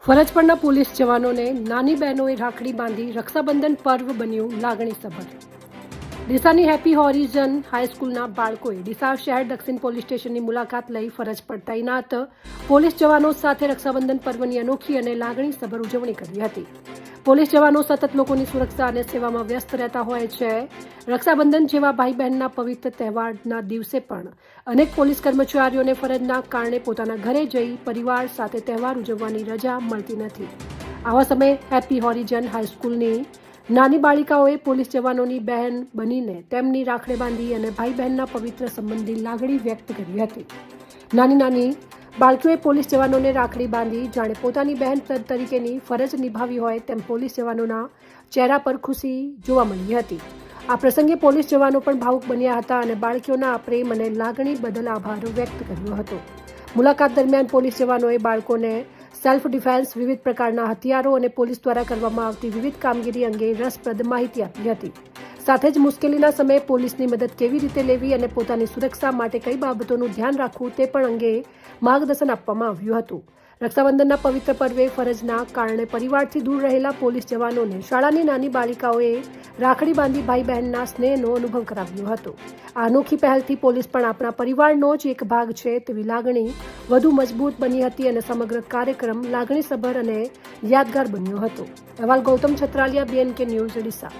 ફરજ પરના પોલીસ જવાનોને નાની બહેનોએ રાખડી બાંધી રક્ષાબંધન પર્વ બન્યું લાગણીસભર. ડીસાની હેપી હોરિઝન હાઈસ્કૂલના બાળકોએ ડીસા શહેર દક્ષિણ પોલીસ સ્ટેશનની મુલાકાત લઈ ફરજ પર તૈનાત પોલીસ જવાનો સાથે રક્ષાબંધન પર્વની અનોખી અને લાગણીસભર ઉજવણી કરી હતી. પોલીસ જવાનો સતત લોકોની સુરક્ષા અને સેવામાં વ્યસ્ત રહેતા હોય છે. રક્ષાબંધન જેવા ભાઈ બહેનના પવિત્ર તહેવારના દિવસે પણ અનેક પોલીસ કર્મચારીઓને ફરજના કારણે પોતાના ઘરે જઈ પરિવાર સાથે તહેવાર ઉજવવાની રજા મળતી નથી. આવા સમયે હેપી હોરિઝન હાઈસ્કૂલની નાની બાળિકાઓએ પોલીસ જવાનોની બહેન બનીને તેમની રાખડી બાંધી અને ભાઈ બહેનના પવિત્ર સંબંધની લાગણી વ્યક્ત કરી હતી. નાની નાની બાળકીઓએ પોલીસ જવાનોને રાખડી બાંધી જાણે પોતાની બહેન તરીકેની ફરજ નિભાવી હોય તેમ પોલીસ જવાનોના ચહેરા પર ખુશી જોવા મળી હતી. આ પ્રસંગે પોલીસ જવાનો પણ ભાવુક બન્યા હતા અને બાળકીઓના પ્રેમ અને લાગણી બદલ આભાર વ્યક્ત કર્યો હતો. મુલાકાત દરમિયાન પોલીસ જવાનોએ બાળકોને સેલ્ફ ડિફેન્સ, વિવિધ પ્રકારના હથિયારો અને પોલીસ દ્વારા કરવામાં આવતી વિવિધ કામગીરી અંગે રસપ્રદ માહિતી આપી હતી. સાથે જ મુશ્કેલીના સમયે પોલીસની મદદ કેવી રીતે લેવી અને પોતાની સુરક્ષા માટે કઈ બાબતોનું ધ્યાન રાખવું તે પણ અંગે માર્ગદર્શન આપવામાં આવ્યું હતું. રક્ષાબંધનના પવિત્ર પર્વે ફરજના કારણે પરિવારથી દૂર રહેલા પોલીસ જવાનોને શાળાની નાની બાલિકાઓએ રાખડી બાંધી ભાઈ બહેનના સ્નેહનો અનુભવ કરાવ્યો હતો. આ અનોખી પહેલથી પોલીસ પણ આપણા પરિવારનો જ એક ભાગ છે તેવી લાગણી વધુ મજબૂત બની હતી અને સમગ્ર કાર્યક્રમ લાગણીસભર અને યાદગાર બન્યો હતો. અહેવાલ ગૌતમ છત્રાલિયા, BNK ન્યૂઝ, ડીસા.